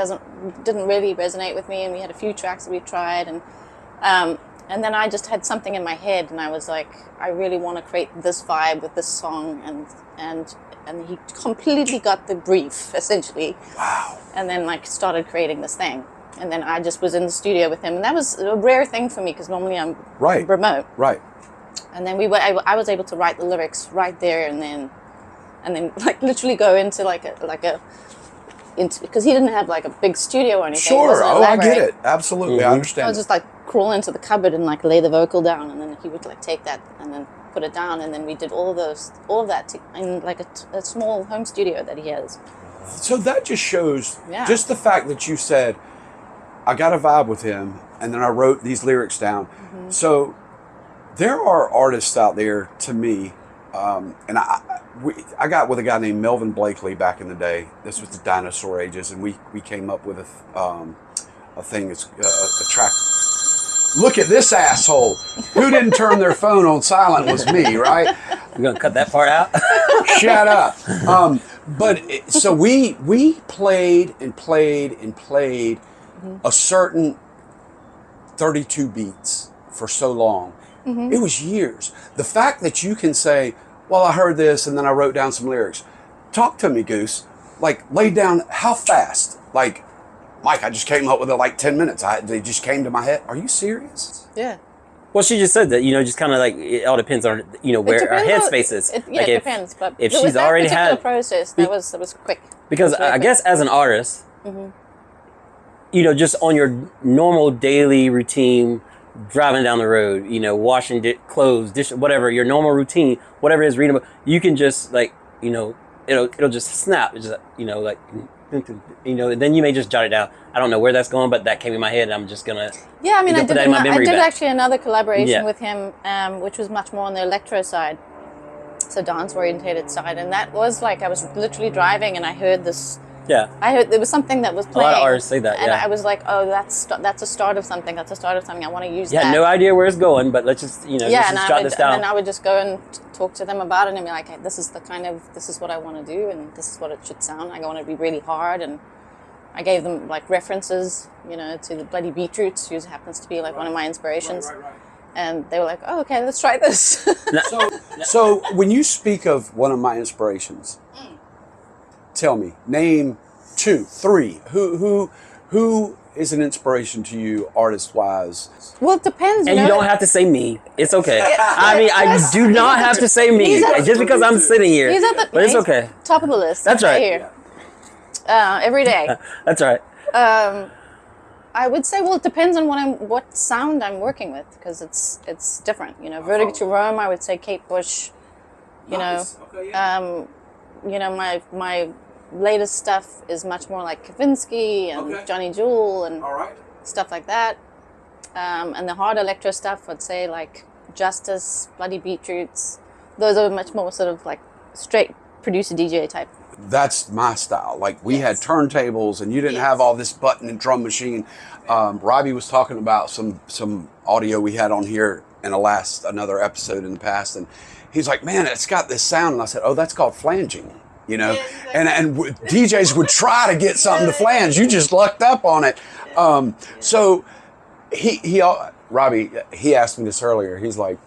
Speaker 4: didn't really resonate with me, and we had a few tracks that we tried, and then I just had something in my head, and I was like, I really want to create this vibe with this song, and he completely got the brief essentially.
Speaker 2: Wow.
Speaker 4: And then like started creating this thing, and then I just was in the studio with him, and that was a rare thing for me because normally I'm
Speaker 2: Right.
Speaker 4: remote.
Speaker 2: Right.
Speaker 4: And then I was able to write the lyrics right there, and then like literally go into because he didn't have like a big studio or anything. It
Speaker 2: Sure.
Speaker 4: wasn't
Speaker 2: Oh, I get
Speaker 4: elaborate.
Speaker 2: it. Absolutely. I
Speaker 1: Mhm.
Speaker 4: I
Speaker 2: understand.
Speaker 4: was just like crawl into the cupboard and like lay the vocal down, and then he would like take that and then put it down, and then we did all of that in like a small home studio that he has.
Speaker 2: So that just shows
Speaker 4: Yeah.
Speaker 2: just the fact that you said, I got a vibe with him, and then I wrote these lyrics down.
Speaker 4: Mm-hmm.
Speaker 2: So there are artists out there to me, and I got with a guy named Melvin Blakely back in the day. This was the dinosaur ages, and we came up with a thing, it's a track. Look at this asshole. Who didn't turn their phone on silent was me, right?
Speaker 1: You're going to cut that part out?
Speaker 2: Shut up. So we played and played and played a certain 32 beats for so long. It was years. The fact that you can say, well, I heard this and then I wrote down some lyrics. Talk to me, Goose. Like, lay down, how fast? Like, Mike, I just came up with it like 10 minutes. They just came to my head. Are you serious?
Speaker 4: Yeah.
Speaker 1: Well, she just said that, just kind of like, it all depends on, where our headspace is.
Speaker 4: It
Speaker 1: Like
Speaker 4: depends. But
Speaker 1: if
Speaker 4: with
Speaker 1: she's
Speaker 4: that
Speaker 1: already
Speaker 4: particular
Speaker 1: had-
Speaker 4: process, that was quick.
Speaker 1: Because
Speaker 4: It was very
Speaker 1: I
Speaker 4: quick.
Speaker 1: guess as an artist, just on your normal daily routine, driving down the road, washing clothes, dish, whatever, your normal routine, whatever it is, reading, you can just like, it'll just snap. It's just, then you may just jot it down. I don't know where that's going, but that came in my head, and I'm just gonna.
Speaker 4: Yeah, I mean,
Speaker 1: You
Speaker 4: I
Speaker 1: can put
Speaker 4: did,
Speaker 1: that in my
Speaker 4: I
Speaker 1: memory
Speaker 4: did
Speaker 1: bank.
Speaker 4: actually another collaboration
Speaker 1: Yeah.
Speaker 4: with him, which was much more on the electro side, so dance-orientated side, and that was like, I was literally driving, and I heard this,
Speaker 1: Yeah.
Speaker 4: I heard there was something that was
Speaker 1: A
Speaker 4: playing.
Speaker 1: lot of artists say that,
Speaker 4: and
Speaker 1: yeah.
Speaker 4: I was like, oh, that's a start of something, I want to use
Speaker 1: You
Speaker 4: that.
Speaker 1: had no idea where it's going, but let's just,
Speaker 4: Yeah,
Speaker 1: let's
Speaker 4: and
Speaker 1: just jot this down.
Speaker 4: and then I would just go and talk to them about it and be like, hey, this is what I want to do, and this is what it should sound like. I want it to be really hard, and I gave them like references, to the Bloody Beetroots, who happens to be like one of my inspirations.
Speaker 2: Right.
Speaker 4: And they were like, oh, okay, let's try this.
Speaker 2: So when you speak of one of my inspirations, tell me, name 2, 3. Who is an inspiration to you, artist wise?
Speaker 4: Well, it depends.
Speaker 1: And you don't have to say me. It's okay. I mean, I do not have to say me
Speaker 4: He's at-
Speaker 1: just because I'm sitting here.
Speaker 4: He's at the
Speaker 1: But it's
Speaker 4: he's
Speaker 1: okay.
Speaker 4: top of the list.
Speaker 1: That's right.
Speaker 4: Here. Every day.
Speaker 1: That's right.
Speaker 4: I would say, well, it depends on what sound I'm working with, because it's different. Vertigo to Rome, I would say Kate Bush.
Speaker 2: Okay, yeah.
Speaker 4: My latest stuff is much more like Kavinsky and
Speaker 2: Okay.
Speaker 4: Johnny Jewel and
Speaker 2: All right.
Speaker 4: stuff like that. And the hard electro stuff, I'd say like Justice, Bloody Beetroots. Those are much more sort of like straight producer DJ type.
Speaker 2: That's my style. Like, we had turntables, and you didn't have all this button and drum machine. Robby was talking about some audio we had on here in another episode in the past, and he's like, man, it's got this sound. And I said, oh, that's called flanging. And DJs would try to get something to flange. You just lucked up on it. So Robby, he asked me this earlier. He's like,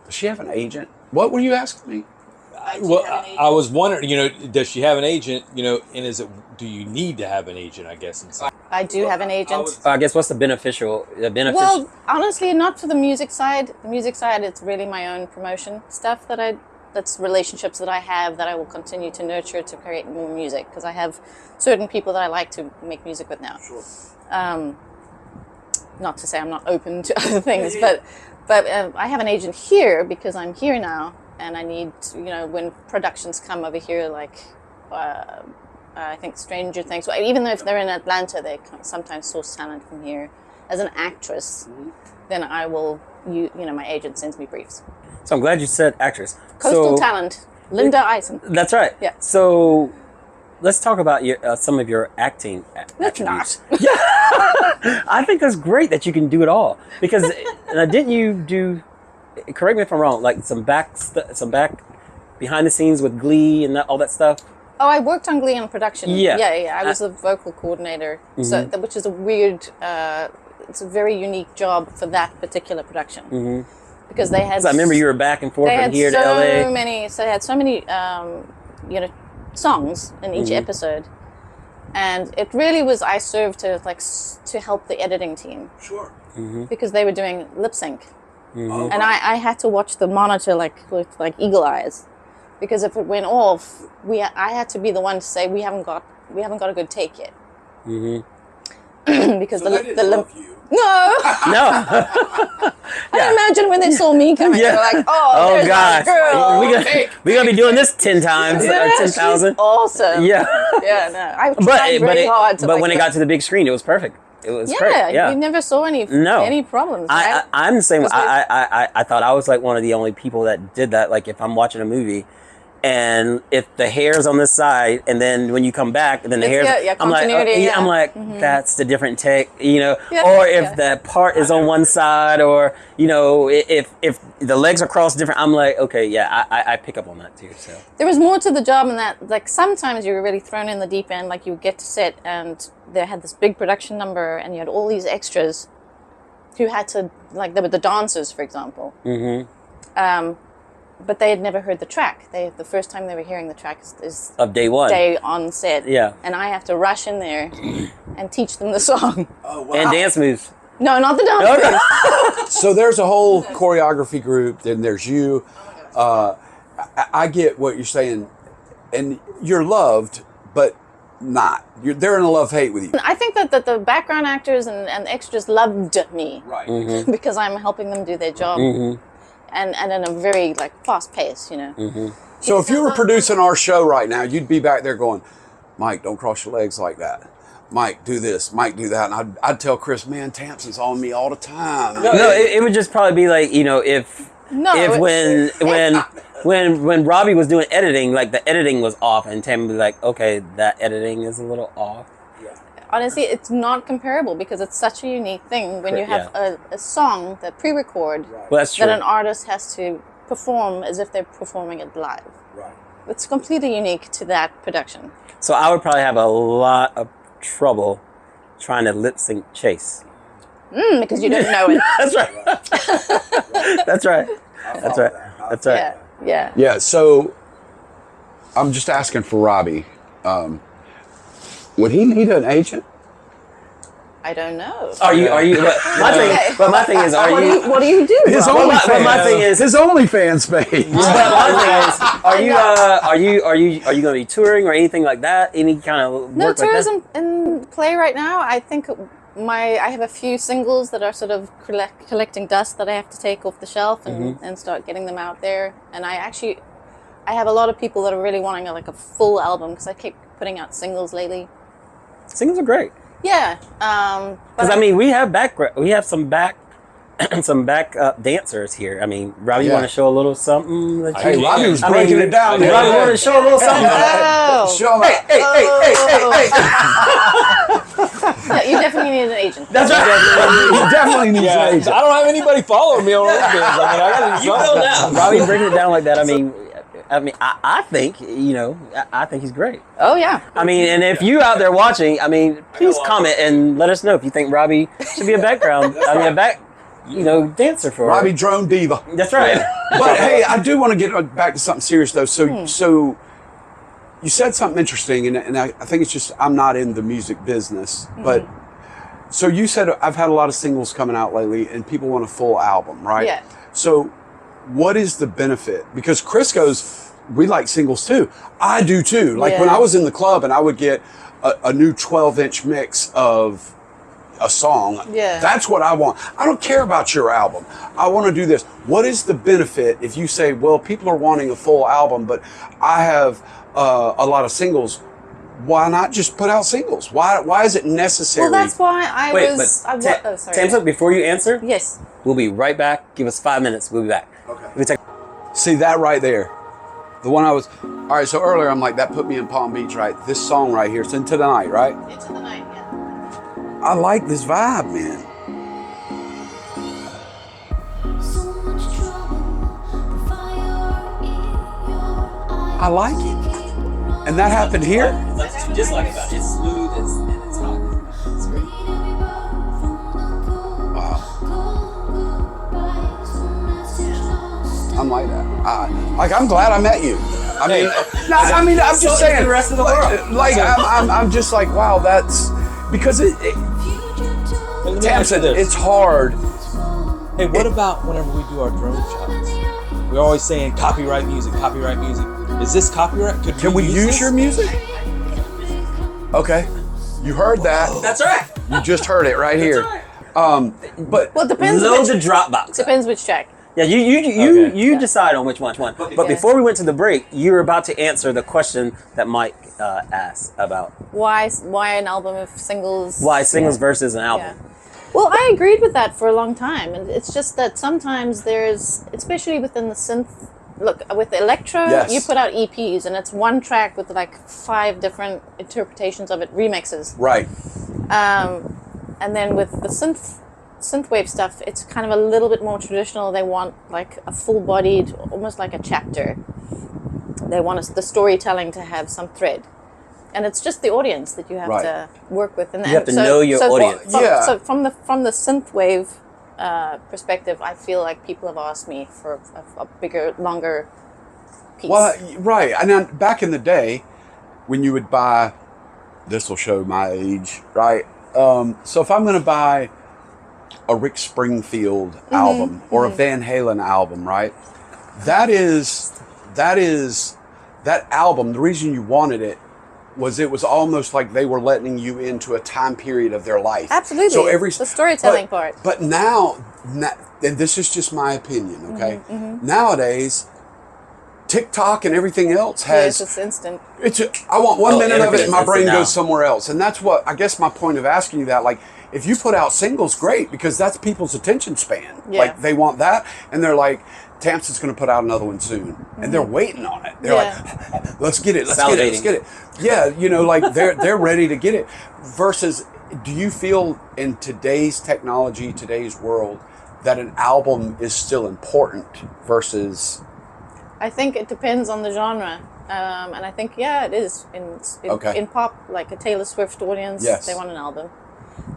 Speaker 2: does she have an agent? What were you asking me?
Speaker 3: Well, I was wondering, does she have an agent? And do you need to have an agent? I guess.
Speaker 4: I do have an agent.
Speaker 1: I guess what's the beneficial?
Speaker 4: Well, honestly, not for the music side. The music side, it's really my own promotion stuff that's relationships that I have that I will continue to nurture to create more music, because I have certain people that I like to make music with now.
Speaker 2: Sure.
Speaker 4: Not to say I'm not open to other things, but I have an agent here because I'm here now, and I need, when productions come over here, like I think Stranger Things, even though if they're in Atlanta, they sometimes source talent from here. As an actress, then I will, my agent sends me briefs.
Speaker 1: So I'm glad you said actress.
Speaker 4: Coastal talent, Linda Eisen.
Speaker 1: That's right.
Speaker 4: Yeah.
Speaker 1: So let's talk about some of your acting
Speaker 4: Let's
Speaker 1: attributes. Yeah. I think that's great that you can do it all, because didn't you do? Correct me if I'm wrong. Like some back behind the scenes with Glee and all that stuff.
Speaker 4: Oh, I worked on Glee in production.
Speaker 1: Yeah.
Speaker 4: Yeah. I was the vocal coordinator, so which is a weird. It's a very unique job for that particular production. Because they had.
Speaker 1: I remember you were back and forth from here to LA.
Speaker 4: They had so many, songs in each episode, and it really was. I served to help the editing team.
Speaker 2: Sure.
Speaker 4: Because they were doing lip sync, and I had to watch the monitor with eagle eyes, because if it went off, I had to be the one to say we haven't got a good take yet. Because
Speaker 2: So they didn't love you.
Speaker 4: No. I imagine when they saw me coming, they were like, "Oh, there's
Speaker 1: God,
Speaker 4: girl.
Speaker 1: we're gonna be doing this 10 times,
Speaker 4: Yeah,
Speaker 1: 10,000."
Speaker 4: she's awesome.
Speaker 1: Yeah.
Speaker 4: Yeah, no. I tried very hard to.
Speaker 1: But when it got to the big screen, it was perfect. It was great. Yeah.
Speaker 4: You never saw any problems. Right?
Speaker 1: I'm the same way. I thought I was like one of the only people that did that. Like if I'm watching a movie, and if the hair's on this side, and then when you come back, then the hair's, I'm like, that's the different take, or if the part is on one side, or if the legs are crossed different, I'm like, okay, yeah, I pick up on that too. So
Speaker 4: there was more to the job in that, like sometimes you were really thrown in the deep end, like you would get to set and they had this big production number, and you had all these extras who had to, like, they were the dancers, for example. But they had never heard the track. The first time they were hearing the track is
Speaker 1: of day one.
Speaker 4: Day on set.
Speaker 1: Yeah.
Speaker 4: And I have to rush in there and teach them the song.
Speaker 2: Oh, wow.
Speaker 1: And dance moves.
Speaker 4: No, not the dance moves.
Speaker 2: So there's a whole choreography group. Then there's you. I get what you're saying, and you're loved, but not. They're in a love-hate with you.
Speaker 4: I think that the background actors and extras loved me.
Speaker 2: Right.
Speaker 4: Because I'm helping them do their job. And in a very fast pace,
Speaker 2: So if you were producing our show right now, you'd be back there going, "Mike, don't cross your legs like that. Mike, do this. Mike, do that." And I'd tell Chris, "Man, Tampson's on me all the time."
Speaker 1: No, it would just probably be like, when Robby was doing editing, like the editing was off, and Tam would be like, "Okay, that editing is a little off."
Speaker 4: Honestly, it's not comparable because it's such a unique thing when you have a song that pre-record
Speaker 1: that's true.
Speaker 4: that an artist has to perform as if they're performing it live.
Speaker 2: Right.
Speaker 4: It's completely unique to that production.
Speaker 1: So I would probably have a lot of trouble trying to lip sync Chase.
Speaker 4: Because you don't know it.
Speaker 1: That's right. That's right. That's right. That's right.
Speaker 4: Yeah.
Speaker 2: Yeah. So I'm just asking for Robby. Would he need an agent?
Speaker 4: I don't know.
Speaker 1: Are you? But my thing is,
Speaker 4: what do you do?
Speaker 2: His
Speaker 1: OnlyFans. My thing is
Speaker 2: his OnlyFans page.
Speaker 1: Are you going to be touring or anything like that? Any kind of
Speaker 4: No
Speaker 1: work like
Speaker 4: tourism
Speaker 1: that?
Speaker 4: in play right now. I think I have a few singles that are sort of collecting dust that I have to take off the shelf and start getting them out there. And I have a lot of people that are really wanting a full album because I keep putting out singles lately.
Speaker 1: Singles are great.
Speaker 4: Yeah.
Speaker 1: Because we have some back dancers here. I mean, Robby, you want to show a little something?
Speaker 2: Hey, Robby was breaking it down.
Speaker 1: Robby wanted to show a little something.
Speaker 2: Show him.
Speaker 1: Hey.
Speaker 4: Yeah, you definitely need an agent.
Speaker 1: That's right.
Speaker 2: He definitely needs an agent.
Speaker 3: I don't have anybody following me on OnlyFans. I got to do something.
Speaker 1: Robby breaking it down like that. I think I think he's great.
Speaker 4: Oh yeah.
Speaker 1: And if you out there watching, please comment and let us know if you think Robby should be a background. dancer for
Speaker 2: Robby
Speaker 1: her.
Speaker 2: Drone Diva.
Speaker 1: That's right.
Speaker 2: But hey, I do want to get back to something serious though. So you said something interesting, and I think it's just I'm not in the music business, but so you said I've had a lot of singles coming out lately, and people want a full album, right?
Speaker 4: Yeah.
Speaker 2: So what is the benefit? Because Chris goes, we like singles too. I do too. Like when I was in the club and I would get a new 12-inch mix of a song.
Speaker 4: Yeah.
Speaker 2: That's what I want. I don't care about your album. I want to do this. What is the benefit if you say, well, people are wanting a full album, but I have a lot of singles? Why not just put out singles? Why is it necessary?
Speaker 4: Well, that's why I sorry.
Speaker 1: Tamsa, before you answer,
Speaker 4: Yes.
Speaker 1: we'll be right back. Give us 5 minutes. We'll be back.
Speaker 2: Okay. See that right there? The one I was, all right, so earlier I'm like, that put me in Palm Beach, right? This song right here, it's Into the Night, right?
Speaker 4: Into the night, yeah.
Speaker 2: I like this vibe, man. I like it. And that happened here?
Speaker 1: That's what you dislike about it. It's smooth and it's hot. It's great.
Speaker 2: Wow. I'm like that. I'm glad I met you. I mean, I'm just saying.
Speaker 1: The rest of the world.
Speaker 2: Like, I'm just like, wow, that's because Tam said it's hard.
Speaker 3: Hey, what about whenever we do our drone shots? We're always saying copyright music, copyright music. Is this copyright?
Speaker 2: Can we use your music? Okay, you heard that.
Speaker 1: That's right.
Speaker 2: You just heard it right here. But
Speaker 4: Well, it depends.
Speaker 1: Load the Dropbox.
Speaker 4: Depends which track.
Speaker 1: Yeah, you decide on which one. But before we went to the break, you were about to answer the question that Mike asked about
Speaker 4: Why an album of singles?
Speaker 1: why singles versus an album.
Speaker 4: Yeah. Well, I agreed with that for a long time, and it's just that sometimes there's, especially within the synth. Look, with Electro,
Speaker 2: Yes.
Speaker 4: you put out EPs, and it's one track with like 5 different interpretations of it, remixes.
Speaker 2: right,
Speaker 4: And then with the synthwave stuff, it's kind of a little bit more traditional. They want like a full-bodied, almost like a chapter. They want the storytelling to have some thread, and it's just the audience that you have
Speaker 2: Right.
Speaker 4: to work with. And
Speaker 1: You have to know your audience.
Speaker 4: So from the synthwave perspective, I feel like people have asked me for a bigger, longer piece.
Speaker 2: well, right. And then back in the day, when you would buy, this will show my age, right? So if I'm going to buy a Rick Springfield album or a Van Halen album, right? That album, the reason you wanted it was almost like they were letting you into a time period of their life.
Speaker 4: Absolutely.
Speaker 2: So
Speaker 4: the storytelling part.
Speaker 2: But now, and this is just my opinion, okay? Nowadays, TikTok and everything else has.
Speaker 4: It's instant.
Speaker 2: I want 1 minute of it,
Speaker 1: everything
Speaker 2: and my
Speaker 1: is
Speaker 2: brain
Speaker 1: instant now.
Speaker 2: goes somewhere else, and that's what I guess my point of asking you that. Like, if you put out singles, great, because that's people's attention span.
Speaker 4: Yeah.
Speaker 2: Like they want that, and they're like, Tamsin's going to put out another one soon, and they're waiting on it. They're like, let's get it, let's get it. Yeah, like they're ready to get it. Versus, do you feel in today's technology, today's world, that an album is still important versus?
Speaker 4: I think it depends on the genre. And I think, it is. In pop, like a Taylor Swift audience,
Speaker 2: Yes.
Speaker 4: they want an album.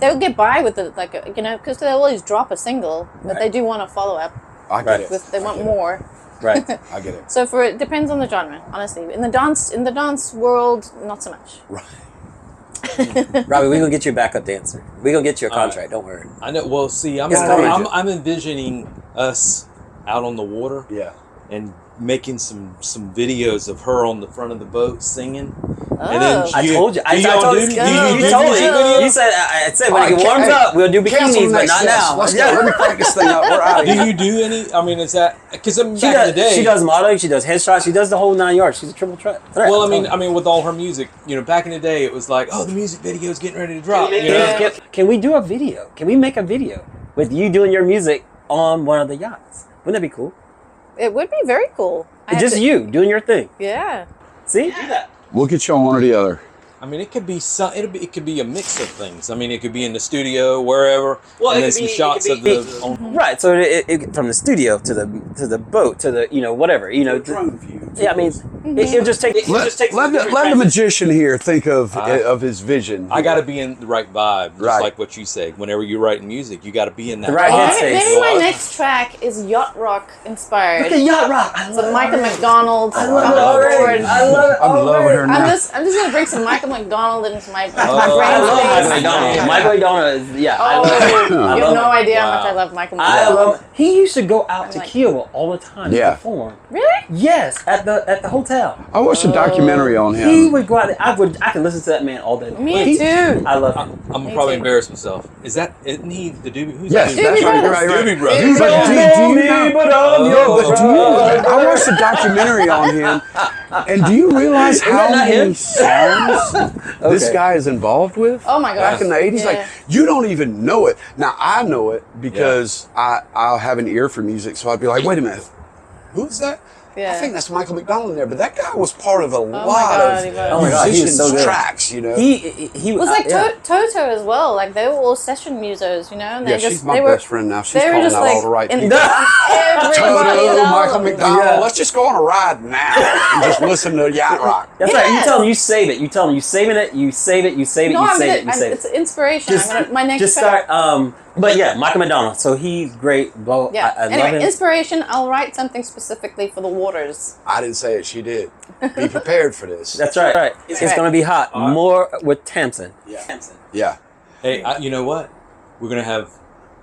Speaker 4: They'll get by with it, because they'll always drop a single, but they do want a follow-up.
Speaker 2: I get it.
Speaker 4: They want more.
Speaker 1: Right.
Speaker 2: I get it.
Speaker 4: So it depends on the genre, honestly. In the dance world, not so much.
Speaker 2: Right.
Speaker 1: Robby, we're gonna get you a backup dancer. We're gonna get you a contract, don't worry.
Speaker 3: I know. Well, see, I'm envisioning us out on the water.
Speaker 2: Yeah.
Speaker 3: And making some videos of her on the front of the boat singing.
Speaker 4: Oh.
Speaker 3: And then
Speaker 1: I told you. I told you. You
Speaker 4: told
Speaker 1: told
Speaker 4: me.
Speaker 1: me. You said. I said when it warms up, we'll do bikinis, but not now.
Speaker 2: Let's go. Let me crank this thing up. We're out of
Speaker 3: Do
Speaker 2: here.
Speaker 3: you do any? I mean, is that because back
Speaker 1: She
Speaker 3: in
Speaker 1: does.
Speaker 3: the day
Speaker 1: She does modeling. She does headshots. She does the whole 9 yards. She's a triple threat.
Speaker 3: Well, I mean, with all her music, back in the day, it was like, oh, the music video is getting ready to drop.
Speaker 1: Can we do a video? Can we make a video with you doing your music on one of the yachts? Wouldn't that be cool?
Speaker 4: It would be very cool.
Speaker 1: Just you doing your thing.
Speaker 4: Yeah.
Speaker 1: See? Do that.
Speaker 2: We'll get you on one or the other.
Speaker 3: I mean, it could be it could be a mix of things. I mean, it could be in the studio, wherever, and then some shots of the.
Speaker 1: Right. So it from the studio to the boat to the whatever
Speaker 2: Drone view.
Speaker 1: Yeah, I mean, It'll just take.
Speaker 2: Let the magician here think of his vision.
Speaker 3: I got to be in the right vibe, just
Speaker 2: Right.
Speaker 3: like what you said. Whenever you're writing music, you got to be in that
Speaker 1: The right
Speaker 3: vibe.
Speaker 1: headspace.
Speaker 4: Maybe my next track is yacht rock inspired.
Speaker 1: Look at yacht rock. I
Speaker 4: Some Michael McDonald.
Speaker 1: I love it already. I love it.
Speaker 2: I'm loving her now.
Speaker 4: I'm just gonna bring some Michael McDonald into my brain
Speaker 1: I love Michael
Speaker 4: space.
Speaker 1: McDonald. Michael McDonald is I
Speaker 4: Oh,
Speaker 1: love it.
Speaker 4: you
Speaker 1: I
Speaker 4: have
Speaker 1: love
Speaker 4: no
Speaker 1: it.
Speaker 4: idea how
Speaker 3: Wow.
Speaker 4: much I love Michael
Speaker 1: I
Speaker 4: McDonald.
Speaker 1: love. He used to go out to
Speaker 4: like-
Speaker 1: Kiowa all the time to
Speaker 2: Yeah.
Speaker 1: perform.
Speaker 4: Really?
Speaker 1: Yes, at the hotel.
Speaker 2: I watched a documentary on him.
Speaker 1: He would go out there. I can listen to that man all day.
Speaker 4: Me too.
Speaker 1: I love him.
Speaker 3: I'm
Speaker 4: Me
Speaker 3: probably
Speaker 4: too.
Speaker 3: embarrass myself. Isn't he the Doobie? Who's
Speaker 2: Yes,
Speaker 3: the
Speaker 2: that's right. You're right.
Speaker 3: Doobie Brothers.
Speaker 2: But do you know-
Speaker 1: but I'm your
Speaker 2: But do you, I watched a documentary on him, and do you realize
Speaker 1: Isn't
Speaker 2: how
Speaker 1: that not
Speaker 2: many
Speaker 1: him?
Speaker 2: songs this
Speaker 1: Okay.
Speaker 2: guy is involved with?
Speaker 4: Oh my gosh.
Speaker 2: Back in the 80s,
Speaker 4: Yeah.
Speaker 2: like you don't even know it. Now I know it because I'll have an ear for music, so I'd be like, wait a minute, who's that?
Speaker 4: Yeah.
Speaker 2: I think that's Michael McDonald in there, but that guy was part of a lot
Speaker 4: God, he
Speaker 2: of
Speaker 4: was.
Speaker 1: Oh my God, he was
Speaker 2: musicians'
Speaker 1: so good.
Speaker 2: tracks, you know.
Speaker 1: He
Speaker 4: It was like
Speaker 1: yeah.
Speaker 4: Toto as well. Like they were all session musos, you know. And
Speaker 2: Yeah,
Speaker 4: they
Speaker 2: she's my
Speaker 4: they were,
Speaker 2: best friend now. She's
Speaker 4: they were
Speaker 2: calling
Speaker 4: just
Speaker 2: out
Speaker 4: like
Speaker 2: all the right
Speaker 4: in
Speaker 2: people.
Speaker 4: everybody's
Speaker 2: Toto,
Speaker 4: album.
Speaker 2: Michael McDonald.
Speaker 1: Yeah.
Speaker 2: Let's just go on a ride now and just listen to yacht rock.
Speaker 1: That's right. You
Speaker 4: Yes.
Speaker 1: tell him you save it. You tell him you saving it. You save it. You save it.
Speaker 4: No,
Speaker 1: you
Speaker 4: I'm
Speaker 1: save
Speaker 4: gonna.
Speaker 1: it. You save
Speaker 4: It's
Speaker 1: it.
Speaker 4: inspiration.
Speaker 1: Just,
Speaker 4: I'm gonna, my next
Speaker 1: just
Speaker 4: track.
Speaker 1: start. But yeah, Michael McDonald. So he's great. Blah,
Speaker 4: Yeah.
Speaker 1: I love
Speaker 4: Anyway,
Speaker 1: him.
Speaker 4: inspiration. I'll write something specifically for the waters.
Speaker 2: I didn't say it. She did. Be prepared for this.
Speaker 1: That's right. Right. It's
Speaker 4: right.
Speaker 1: gonna be hot. More with Tamsin.
Speaker 2: Yeah.
Speaker 1: Tamsin.
Speaker 2: Yeah.
Speaker 3: Hey, you know what? We're gonna have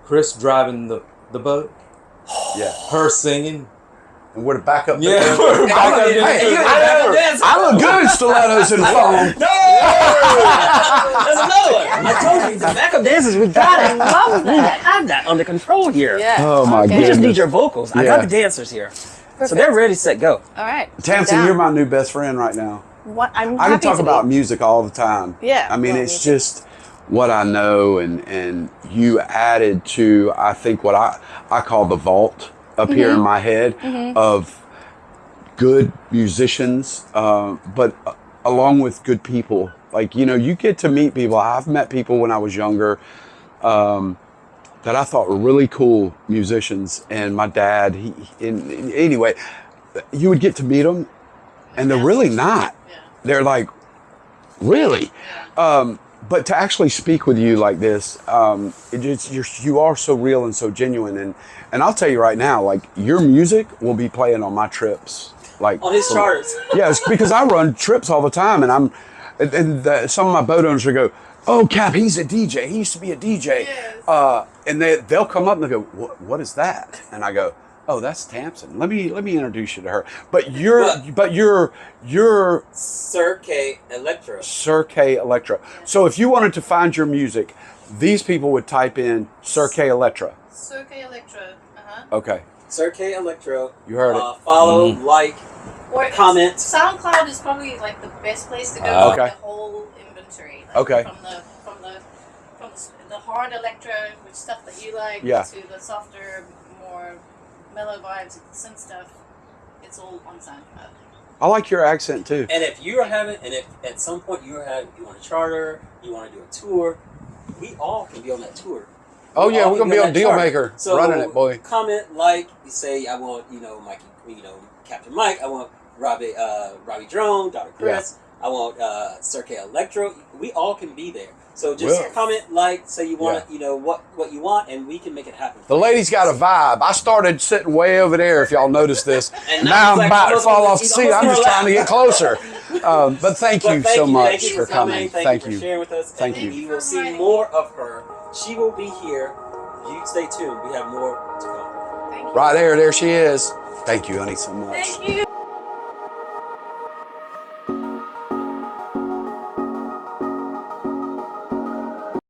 Speaker 3: Chris driving the boat,
Speaker 2: Yeah.
Speaker 3: her singing.
Speaker 2: And we're to back up.
Speaker 3: Yeah, we're back up.
Speaker 2: I look good in stilettos and foam.
Speaker 1: That's another one. I told you the backup dancers. We got it.
Speaker 4: Love
Speaker 1: We
Speaker 4: that.
Speaker 1: have that under control here.
Speaker 4: Yeah.
Speaker 2: Oh, my
Speaker 1: We
Speaker 2: goodness.
Speaker 1: just need your vocals. I got
Speaker 2: Yeah.
Speaker 1: the dancers here,
Speaker 4: Perfect.
Speaker 1: so they're ready, set, go.
Speaker 4: All right.
Speaker 2: Tamsin,
Speaker 4: I'm
Speaker 2: you're
Speaker 4: down.
Speaker 2: my new best friend right now.
Speaker 4: What I'm
Speaker 2: I can
Speaker 4: happy
Speaker 2: talk
Speaker 4: to
Speaker 2: about
Speaker 4: be.
Speaker 2: music all the time.
Speaker 4: Yeah,
Speaker 2: I mean,
Speaker 4: well,
Speaker 2: it's
Speaker 4: me too.
Speaker 2: just what I know, and you added to, I think, what I call the vault up here in my head of good musicians, but along with good people. Like, you know, you get to meet people. I've met people when I was younger that I thought were really cool musicians. And my dad, anyway, you would get to meet them and they're really not. They're like, really? But to actually speak with you like this, you are so real and so genuine. And I'll tell you right now, like your music will be playing on my trips. Like
Speaker 1: On his charts.
Speaker 2: Yeah, it's because I run trips all the time, and some of my boat owners will go, "Oh, Cap, he's a DJ. He used to be a DJ."
Speaker 4: Yes.
Speaker 2: And they'll come up and they'll go, "What is that?" And I go, "Oh, that's Tamsin. Let me introduce you to her." But you're
Speaker 1: Circe Electro.
Speaker 2: Circe Electro. So if you wanted to find your music, these people would type in Circe Electro.
Speaker 4: Circe Electro.
Speaker 2: Okay,
Speaker 1: Circe Electro.
Speaker 2: you heard it.
Speaker 1: Follow, like,
Speaker 4: Or
Speaker 1: comment.
Speaker 4: SoundCloud is probably like the best place to go
Speaker 2: Okay.
Speaker 4: for the whole inventory. Like
Speaker 2: Okay.
Speaker 4: From the hard electro, which stuff that you like,
Speaker 2: Yeah.
Speaker 4: to the softer, more mellow vibes, synth stuff. It's all on SoundCloud.
Speaker 2: I like your accent too.
Speaker 1: And if you are having, and if at some point you want to charter, you want to do a tour, we all can be on that tour.
Speaker 2: Oh yeah,
Speaker 1: all
Speaker 2: we're
Speaker 1: can
Speaker 2: gonna be
Speaker 1: on
Speaker 2: on
Speaker 1: that charter.
Speaker 2: Dealmaker,
Speaker 1: So
Speaker 2: running it, boy.
Speaker 1: Comment, like, you say, I want, Mikey, Captain Mike. I want Robby Drone, Dr. Chris. I want Circe Electro. We all can be there. So just
Speaker 2: Well,
Speaker 1: comment, like, say you want, what you want, and we can make it happen.
Speaker 2: The lady's got a vibe. I started sitting way over there, if y'all noticed this.
Speaker 1: And
Speaker 2: now
Speaker 1: he's
Speaker 2: I'm
Speaker 1: like
Speaker 2: about to
Speaker 1: almost
Speaker 2: fall
Speaker 1: on
Speaker 2: off
Speaker 1: the-
Speaker 2: the
Speaker 1: he's
Speaker 2: seat. I'm
Speaker 1: almost
Speaker 2: just
Speaker 1: on
Speaker 2: trying to
Speaker 1: the
Speaker 2: get closer. But thank you so much
Speaker 1: Thank you
Speaker 2: for coming.
Speaker 1: Thank you for sharing with us.
Speaker 2: Thank
Speaker 1: and
Speaker 2: you.
Speaker 1: You will see more of her. She will be here. You stay tuned. We have more to come.
Speaker 4: Thank you.
Speaker 2: Right there she is. Thank you, honey, so much.
Speaker 4: Thank you.